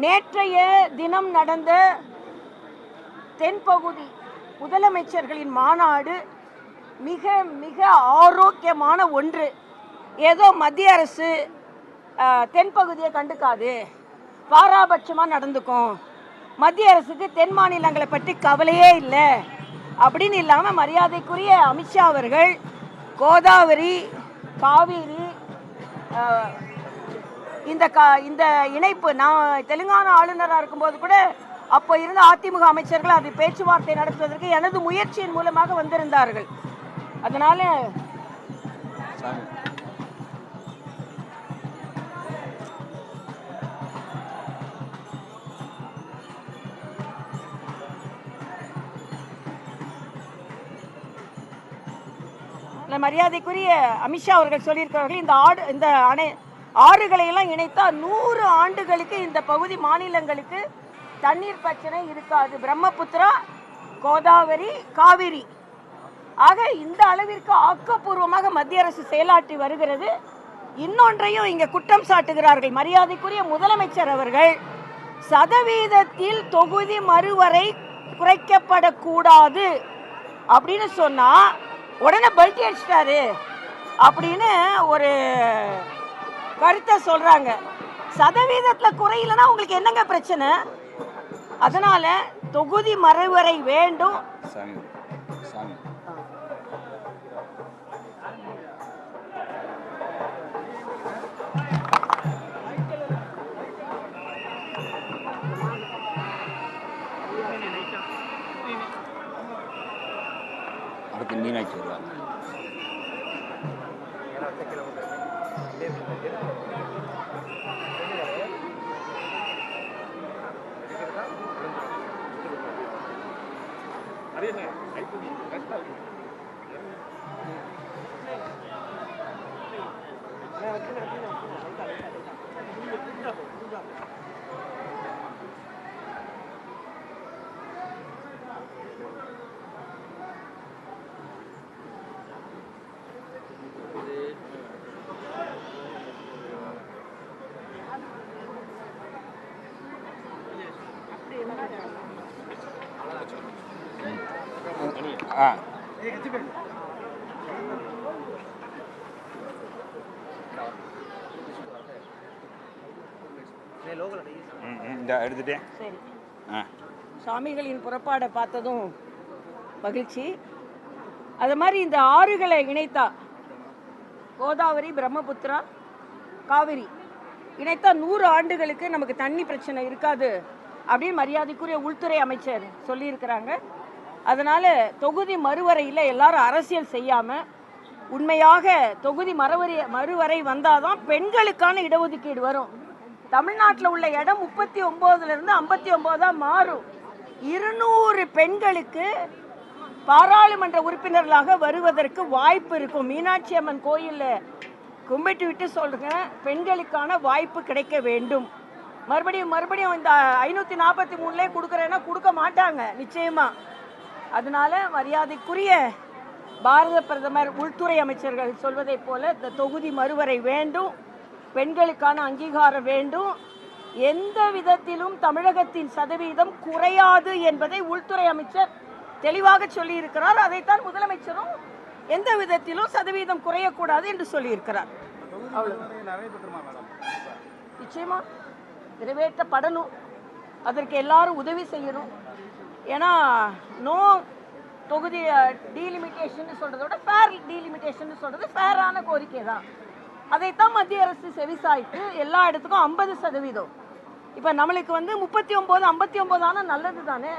நேற்றைய தினம் நடந்த தென்பகுதி முதலமைச்சர்களின் மாநாடு மிக மிக ஆரோக்கியமான ஒன்று. ஏதோ மத்திய அரசு தென்பகுதியை கண்டுக்காது, பாராபட்சமாக நடந்துக்கும், மத்திய அரசுக்கு தென் மாநிலங்களை பற்றி கவலையே இல்லை அப்படின்னு இல்லாமல் மரியாதைக்குரிய அமித்ஷா அவர்கள் கோதாவரி, காவிரி, இந்த இணைப்பு, நான் தெலுங்கானா ஆளுநராக இருக்கும்போது கூட அப்போ இருந்த அதிமுக அமைச்சர்கள் அது பேச்சுவார்த்தை நடத்துவதற்கு எனது முயற்சியின் மூலமாக வந்திருந்தார்கள். அதனால மரியாதைக்குரிய அமித்ஷா அவர்கள் சொல்லியிருக்கிறார்கள், இந்த ஆறுகளை எல்லாம் இணைத்தா 100 ஆண்டுகளுக்கு இந்த பகுதி மாநிலங்களுக்கு தண்ணீர் பிரச்சனை இருக்காது. பிரம்மபுத்திரா, கோதாவரி, காவிரி ஆக இந்த அளவிற்கு ஆக்கப்பூர்வமாக மத்திய அரசு செயலாற்றி வருகிறது. இன்னொன்றையும் இங்கே குற்றம் சாட்டுகிறார்கள் மரியாதைக்குரிய முதலமைச்சர் அவர்கள். சதவீதத்தில் தொகுதி மறுவரை குறைக்கப்படக்கூடாது அப்படின்னு சொன்னா உடனே பல்டி அடிச்சிட்டாரு அப்படின்னு ஒரு கருத்தை சொல்றாங்க. சதவீதத்தில் குறையிலன்னா உங்களுக்கு என்னங்க பிரச்சனை? அதனால தொகுதி மறுவரை வேண்டும். அடுத்து மீனாட்சி வருவாங்க. எடுத்துட்டேன். சரி, சாமிகளின் புறப்பாடை பார்த்ததும் மகிழ்ச்சி. அது மாதிரி இந்த ஆறுகளை இணைத்தா, கோதாவரி, பிரம்மபுத்திரா, காவிரி இணைத்தா 100 ஆண்டுகளுக்கு நமக்கு தண்ணி பிரச்சனை இருக்காது அப்படின்னு மரியாதைக்குரிய உள்துறை அமைச்சர் சொல்லியிருக்கிறாங்க. அதனால் தொகுதி மறுவரையில் எல்லாரும் அரசியல் செய்யாமல் உண்மையாக தொகுதி மறுவரை வந்தால் தான் பெண்களுக்கான இடஒதுக்கீடு வரும். தமிழ்நாட்டில் உள்ள இடம் 39லிருந்து 59 மாறும். 200 பெண்களுக்கு பாராளுமன்ற உறுப்பினர்களாக வருவதற்கு வாய்ப்பு இருக்கும். மீனாட்சி அம்மன் கோயிலில் கும்பிட்டு விட்டு சொல்கிறேன், பெண்களுக்கான வாய்ப்பு கிடைக்க வேண்டும். மறுபடியும் இந்த 543 கொடுக்குறேன்னா கொடுக்க மாட்டாங்க நிச்சயமா. அதனால மரியாதைக்குரிய பாரத பிரதமர், உள்துறை அமைச்சர்கள் சொல்வதை போல இந்த தொகுதி மறுவரை வேண்டும், பெண்களுக்கான அங்கீகாரம் வேண்டும். எந்த விதத்திலும் தமிழகத்தின் சதவீதம் குறையாது என்பதை உள்துறை அமைச்சர் தெளிவாக சொல்லியிருக்கிறார். அதைத்தான் முதலமைச்சரும் எந்த விதத்திலும் சதவீதம் குறையக்கூடாது என்று சொல்லியிருக்கிறார். நிச்சயமா நிறைவேற்றப்படணும். அதற்கு எல்லாரும் உதவி செய்யணும். ஏன்னா நோ தொகுதி டீலிமிட்டேஷன் சொல்றதை விட ஃபேர் டீலிமிட்டேஷன் சொல்றது ஃபேரான கோரிக்கை தான். அதைத்தான் மத்திய அரசு செவிசாய்த்து எல்லா இடத்துக்கும் 50%. இப்போ நம்மளுக்கு 39, 59 ஆனால் நல்லது தானே.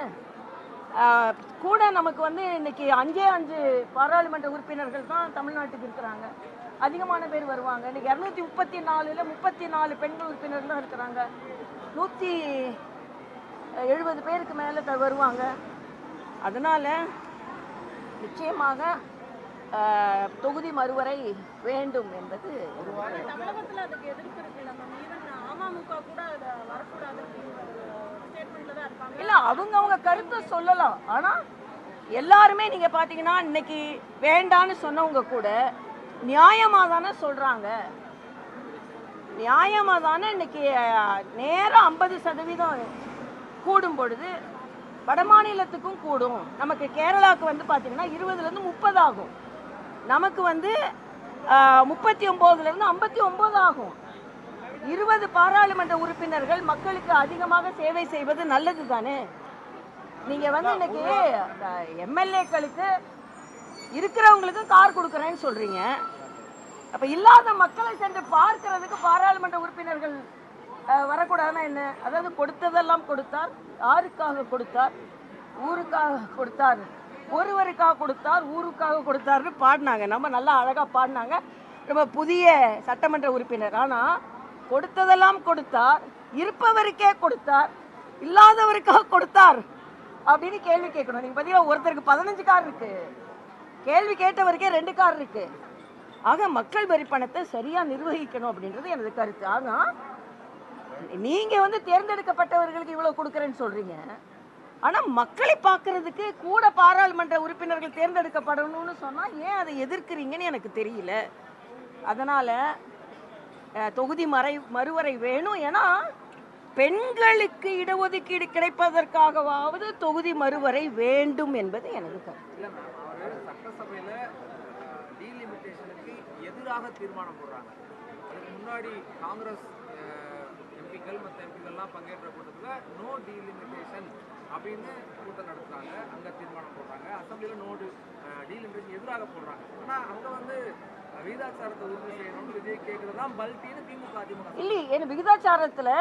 கூட நமக்கு இன்னைக்கு 5 பாராளுமன்ற உறுப்பினர்கள் தான் தமிழ்நாட்டுக்கு இருக்கிறாங்க. அதிகமான பேர் வருவாங்க. இன்னைக்கு 234ல் 34 பெண்கள் உறுப்பினர்கள் தான் இருக்கிறாங்க. 170 பேருக்கு மேலே வருவாங்க. அதனால் நிச்சயமாக தொகுதி மறுவரை வேண்டும் என்பது. தமிழகத்தில் அதுக்கு எதிர்ப்பு இருக்குல்ல, அமமுக கூட வரக்கூடாது இல்லை, அவங்க கருத்தை சொல்லலாம். ஆனால் எல்லாருமே நீங்கள் பார்த்தீங்கன்னா இன்னைக்கு வேண்டான்னு சொன்னவங்க கூட நியாயமாக தானே சொல்கிறாங்க. நியாயமாக தானே இன்னைக்கு நேரம் 50% கூடும் பொழுது வட மாநிலத்துக்கும் கூடும். நமக்கு கேரளாவுக்கு வந்து பார்த்தீங்கன்னா 20லேருந்து 30 ஆகும், நமக்கு வந்து 39லேருந்து 59 ஆகும். 20 பாராளுமன்ற உறுப்பினர்கள் மக்களுக்கு அதிகமாக சேவை செய்வது நல்லது தானே. நீங்கள் வந்து இன்னைக்கு எம்எல்ஏக்களுக்கு இருக்கிறவங்களுக்கு கார் கொடுக்குறேன்னு சொல்கிறீங்க, அப்போ இல்லாத மக்களை சென்று பார்க்கறதுக்கு பாராளுமன்ற உறுப்பினர்கள் வரக்கூடாதுன்னா என்ன? அதாவது கொடுத்ததெல்லாம் கொடுத்தார், யாருக்காக கொடுத்தார்? ஊருக்காக கொடுத்தார், ஒருவருக்காக கொடுத்தார், ஊருக்காக கொடுத்தார்னு பாடினாங்க. நம்ம நல்லா அழகாக பாடினாங்க, ரொம்ப புதிய சட்டமன்ற உறுப்பினர். ஆனால் கொடுத்ததெல்லாம் கொடுத்தார், இருப்பவருக்கே கொடுத்தார், இல்லாதவருக்காக கொடுத்தார் அப்படின்னு கேள்வி கேட்கணும். நீங்கள் பார்த்தீங்கன்னா ஒருத்தருக்கு 15 கார் இருக்கு, கேள்வி கேட்டவருக்கே 2 கார் இருக்கு. ஆக மக்கள் வரி பணத்தை சரியாக நிர்வகிக்கணும் அப்படின்றது எனது கருத்து. ஆனால் நீங்கள் வந்து தேர்ந்தெடுக்கப்பட்டவர்களுக்கு இவ்வளோ கொடுக்குறேன்னு சொல்கிறீங்க, ஆனால் மக்களை பார்க்கறதுக்கு கூட பாராளுமன்ற உறுப்பினர்கள் தேர்ந்தெடுக்கப்படணும்னு சொன்னால் ஏன் அதை எதிர்க்கிறீங்கன்னு எனக்கு தெரியல. அதனால் தொகுதி மறுவரை வேணும். ஏன்னா பெண்களுக்கு இடஒதுக்கீடு கிடைப்பதற்காகவாவது தொகுதி மறுவரை வேண்டும் என்பது எனது கருத்து. சட்டசபையில் டீலிமிட்டேஷனுக்கு எதிராக தீர்மானம் போடுறாங்க. அதுக்கு முன்னாடி காங்கிரஸ் எம்பிக்கள் மற்ற எம்பிக்கள்லாம் பங்கேற்ற கூட்டத்தில் நோ டீலிமிட்டேஷன் அப்படின்னு கூட்டம் நடத்துகிறாங்க, அங்கே தீர்மானம் போடுறாங்க. அசம்பிளியில் நோ டீலிமிட்டேஷன் எதிராக போடுறாங்க. ஆனால் அங்கே வந்து விகிதாச்சாரத்தை உறுதி செய்யணும்னு விஜய் கேட்கறது தான் பல்ட்டின்னு திமுக அதிமுக இல்லை. ஏன்னா விகிதாச்சாரத்தில்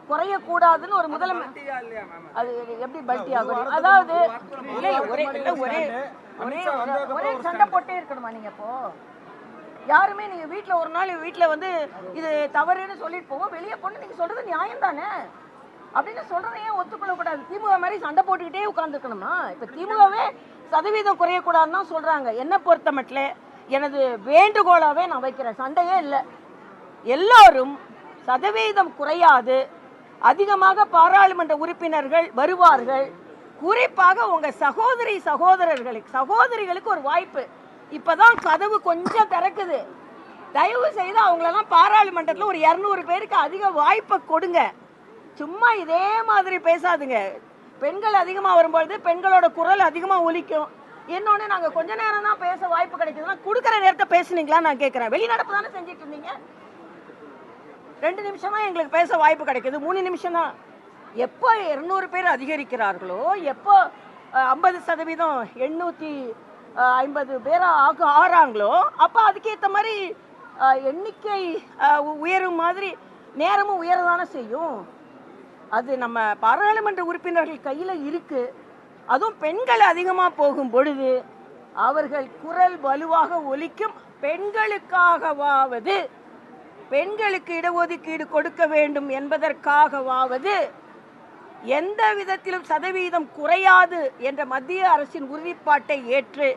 குறையக்கூடாதுன்னு ஒரு பல்ட்டியா இல்லையா மேம்? அது எப்படி பல்ட்டி ஆகும்? அதாவது இல்லை, ஒரே சண்டை போட்டே இருக்கணுமா? நீங்கள் இப்போ யாருமே நீங்கள் வீட்டில் ஒரு நாள் வீட்டில் வந்து இது தவறுன்னு சொல்லிட்டு போவோம், வெளியே போன நீங்கள் சொல்கிறது நியாயம் தானே அப்படின்னு சொல்கிறதையே ஒத்துக்கொள்ளக்கூடாது. திமுக மாதிரி சண்டை போட்டுக்கிட்டே உட்காந்துருக்கணுமா? இப்போ திமுகவே சதவீதம் குறையக்கூடாதுன்னு தான் சொல்கிறாங்க. என்னை பொறுத்த மட்டும் எனது வேண்டுகோளாகவே நான் வைக்கிறேன், சண்டையே இல்லை. எல்லோரும் சதவீதம் குறையாது, அதிகமாக பாராளுமன்ற உறுப்பினர்கள் வருவார்கள். குறிப்பாக உங்கள் சகோதரிகளுக்கு ஒரு வாய்ப்பு. இப்போதான் கதவு கொஞ்சம் திறக்குது, தயவு செய்து அவங்களெல்லாம் பாராளுமன்றத்தில் ஒரு 200 பேருக்கு அதிக வாய்ப்பை கொடுங்க. சும்மா இதே மாதிரி பேசாதுங்க. பெண்கள் அதிகமாக வரும்பொழுது பெண்களோட குரல் அதிகமாக ஒலிக்கும். இன்னொன்று, நாங்கள் கொஞ்ச நேரம் தான் பேச வாய்ப்பு கிடைக்குதுன்னா கொடுக்குற நேரத்தை பேசுனீங்களா நான் கேட்குறேன். வெளிநடப்பு தானே செஞ்சுட்டு இருந்தீங்க, 2 நிமிஷம் தான் எங்களுக்கு பேச வாய்ப்பு கிடைக்குது, 3 நிமிஷம் தான். எப்போ 200 பேர் அதிகரிக்கிறார்களோ, எப்போ 50% 850 பேராக ஆறாங்களோ, அப்போ அதுக்கேற்ற மாதிரி எண்ணிக்கை உயரும் மாதிரி நேரமும் உயரதானே செய்யும். அது நம்ம பாராளுமன்ற உறுப்பினர்கள் கையில் இருக்குது. அதுவும் பெண்கள் அதிகமாக போகும் பொழுது அவர்கள் குரல் வலுவாக ஒலிக்கும். பெண்களுக்காகவாவது, பெண்களுக்கு இடஒதுக்கீடு கொடுக்க வேண்டும் என்பதற்காகவாவது எந்த விதத்திலும் சதவீதம் குறையாது என்ற மத்திய அரசின் உறுதிப்பாட்டை ஏற்று,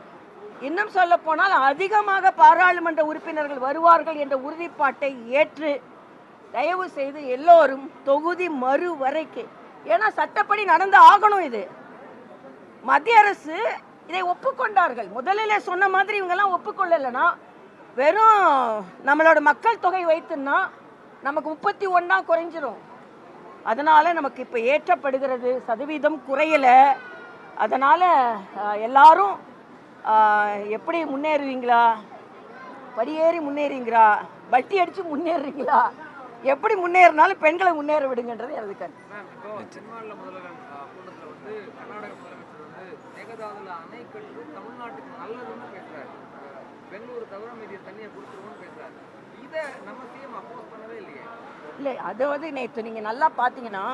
இன்னும் சொல்ல போனால் அதிகமாக பாராளுமன்ற உறுப்பினர்கள் வருவார்கள் என்ற உறுதிப்பாட்டை ஏற்று தயவு செய்து எல்லோரும் தொகுதி மறுவரைக்கு, ஏன்னா சட்டப்படி நடந்து ஆகணும். இது மத்திய அரசு இதை ஒப்புக்கொண்டார்கள். முதலில் சொன்ன மாதிரி இவங்கெல்லாம் ஒப்புக்கொள்ளலைன்னா வெறும் நம்மளோட மக்கள் தொகை வைத்துன்னா நமக்கு 31 குறைஞ்சிரும். அதனால் நமக்கு இப்போ ஏற்றப்படுகிறது, சதவீதம் குறையலை. அதனால் எல்லாரும் எப்படி முன்னேறுவீங்களா? படியேறி முன்னேறீங்களா? வட்டி அடித்து முன்னேறுறீங்களா? எப்படி முன்னேறினாலும் பெண்களை முன்னேற விடுங்கன்றது எனது கருத்து. அணை கட்டு தமிழ்நாட்டுக்கு நல்லதுன்னு பேசுறாரு, பெங்களூரு தவிர மீதிய தண்ணியை கொடுத்துருவோம்னு பேசுறாரு. இதை நம்ம சிஎம் அப்போஸ் பண்ணவே இல்லையே. இல்லை, அது வந்து நேற்று நீங்கள் நல்லா பார்த்தீங்கன்னா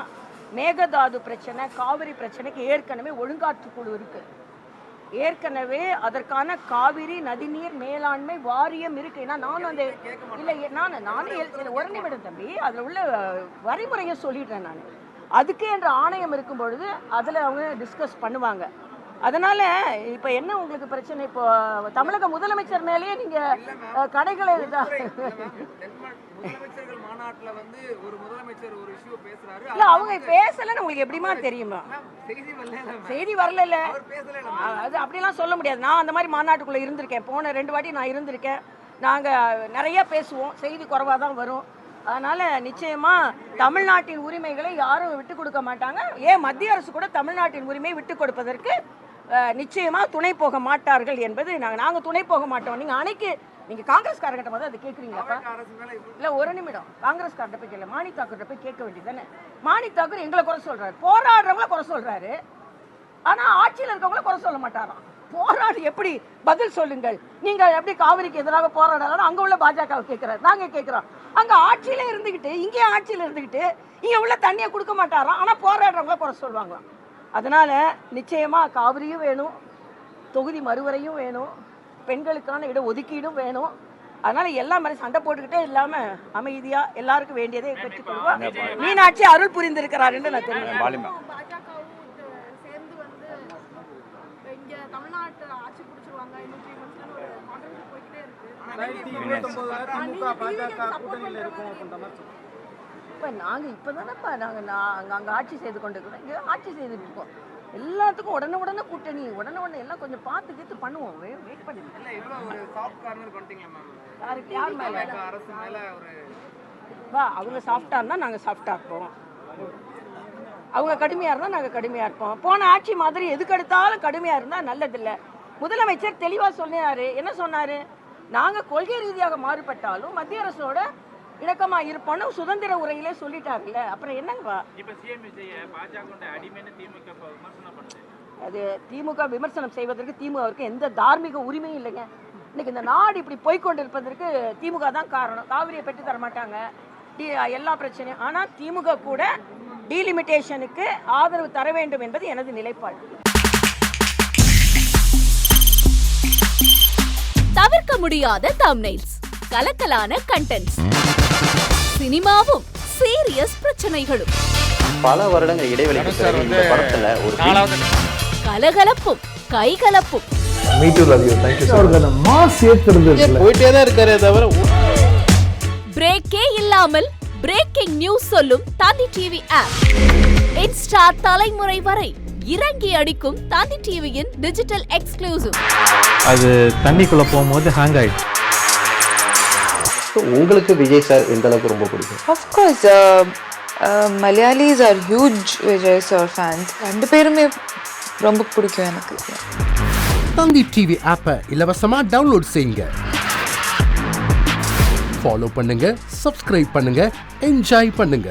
மேகதாது பிரச்சனை, காவிரி பிரச்சனைக்கு ஏற்கனவே ஒழுங்காற்றுக்குழு இருக்குது. ஏற்கனவே அதற்கான காவிரி நதிநீர் மேலாண்மை வாரியம் இருக்குது. ஏன்னா நானும் அந்த இல்லை நானும் ஒரு நிமிடம் தம்பி, அதில் உள்ள வரைமுறையை சொல்லிடுறேன். நான் அதுக்கு என்ற ஆணையம் இருக்கும் பொழுது அதில் அவங்க டிஸ்கஸ் பண்ணுவாங்க. அதனால் இப்போ என்ன உங்களுக்கு பிரச்சனை? இப்போ தமிழக முதலமைச்சர் மேலேயே நீங்கள் கடைகளை மாநாட்டில் வந்து ஒரு முதலமைச்சர் ஒரு இஷ்யூ பேசுறாரு, இல்லை அவங்க பேசலைன்னு உங்களுக்கு எப்படிமா தெரியுமா? செய்தி வரல, அது அப்படிலாம் சொல்ல முடியாது. நான் அந்த மாதிரி மாநாட்டுக்குள்ளே இருந்திருக்கேன், போன 2 வாட்டி நான் இருந்திருக்கேன். நாங்கள் நிறைய பேசுவோம், செய்தி குறைவாக தான் வரும். அதனால நிச்சயமா தமிழ்நாட்டின் உரிமைகளை யாரும் விட்டு கொடுக்க மாட்டாங்க. ஏன் மத்திய அரசு கூட தமிழ்நாட்டின் உரிமையை விட்டு கொடுப்பதற்கு நிச்சயமா துணை போக மாட்டார்கள் என்பது நாங்கள் துணை போக மாட்டோம். நீங்கள் காங்கிரஸ்காரர்கிட்ட வந்து அதை கேட்குறீங்களாப்பா? இல்லை, ஒரு நிமிடம். காங்கிரஸ்கார்ட்ட போய் கேட்கல, மாணிக் தாக்கூர்கிட்ட போய் கேட்க வேண்டியது தானே. மாணிக் தாக்கூர் எங்களை குறை சொல்றாரு, போராடுறவங்கள குறை சொல்றாரு, ஆனால் ஆட்சியில் இருக்கவங்கள குறை சொல்ல மாட்டாராம். போராடு எப்படி பதில் சொல்லுங்கள், நீங்கள் எப்படி காவிரிக்கு எதிராக போராடலாம் அங்கே உள்ள பாஜகவை கேட்குறாரு. நாங்கள் கேட்குறோம், அங்கே ஆட்சியில் இருந்துக்கிட்டு இங்கே ஆட்சியில் இருந்துக்கிட்டு இங்கே உள்ள தண்ணியை கொடுக்க மாட்டாராம், ஆனால் போராடுறவங்கள குறை சொல்லுவாங்களாம். அதனால் நிச்சயமாக காவிரியும் வேணும், தொகுதி மறுவரையும் வேணும், பெண்களுக்கான இட ஒதுக்கீடும் வேணும். அதனால எல்லா மாதிரி சண்டை போட்டுக்கிட்டே இல்லாமல் அமைதியாக எல்லாருக்கும் வேண்டியதை பெற்றுக்கொள்வோம். மீனாட்சி அருள் புரிந்திருக்கிறார் என்று நான் தெரியும். பாஜகவும் சேர்ந்து வந்து இங்க தமிழ்நாட்டு ஆட்சி பிடிச்சிருவாங்க இன்னும் 3 months ஒரு கான்ட்ரவர்சி போயிட்டே இருக்கு. இப்போ நாங்கள் இப்போ தானேப்பா நாங்கள் அங்கே ஆட்சி செய்து கொண்டு இருக்கிறோம், இங்கே ஆட்சி செய்துட்டு இருக்கோம். எல்லாத்துக்கும் உடனே கூட்டணி உடனே எல்லாம் கொஞ்சம் பார்த்து கேட்டு பண்ணுவோம். வெயிட் பண்ணி யார் மேலே அரசு மேல ஒரு வா, அவங்க சாஃப்டாக இருந்தால் நாங்கள் சாஃப்டாக இருப்போம், அவங்க கடுமையாக இருந்தால் நாங்கள் கடுமையாக இருப்போம். போன ஆட்சி மாதிரி எதுக்கு எடுத்தாலும் கடுமையாக இருந்தால் நல்லதில்லை. முதலமைச்சர் தெளிவாக சொன்னார். என்ன சொன்னார்? நாங்கள் கொள்கை ரீதியாக மாறுபட்டாலும் மத்திய அரசோட இணக்கமாக இருப்போம்னு சுதந்திர உரையிலே சொல்லிட்டாருல்ல, அப்புறம் என்னங்கப்பா? அது திமுக விமர்சனம் செய்வதற்கு திமுகவுக்கு எந்த தார்மீக உரிமையும் இல்லைங்க. இன்னைக்கு இந்த நாடு இப்படி போய்கொண்டிருப்பதற்கு திமுக தான் காரணம். காவிரியை பெற்று தர மாட்டாங்க, எல்லா பிரச்சனையும். ஆனால் திமுக கூட டீலிமிட்டேஷனுக்கு ஆதரவு தர வேண்டும் என்பது எனது நிலைப்பாடு. தவிர்க்க முடியாத தம்ப்நெயில்ஸ், கலக்கலான கண்டென்ட்ஸ், சினிமாவும் சீரியஸ் பிரச்சனைகளும், பல வருடங்கள் இடைவெளிக்கு பிறகு இந்த படத்துல ஒரு கலகலப்பும் கைகலப்பும், போயிட்டே தான் இருக்காரே தவிர பிரேக்கே இல்லாமல் பிரேக்கிங் நியூஸ் சொல்லும் தந்தி டிவி ஆப். இன்ஸ்டா தலைமுறை வரை இறங்கி அடிக்கும் தந்தி டிவியின் டிஜிட்டல் எக்ஸ்க்ளூசிவ். அது தண்ணிக்குள்ள போகும்போது ஹேங் ஆயிடுச்சு. உங்களுக்கு விஜய் சார் எந்த அளவுக்கு ரொம்ப பிடிக்கும்? Of course, Malayalis are huge Vijay sir fans. ரெண்டு பேருமே ரொம்ப பிடிக்கும் எனக்கு. தந்தி டிவி ஆப்பை இலவசமா டவுன்லோட் செய்யுங்க, ஃபாலோ பண்ணுங்க, சப்ஸ்கிரைப் பண்ணுங்க, என்ஜாய் பண்ணுங்க.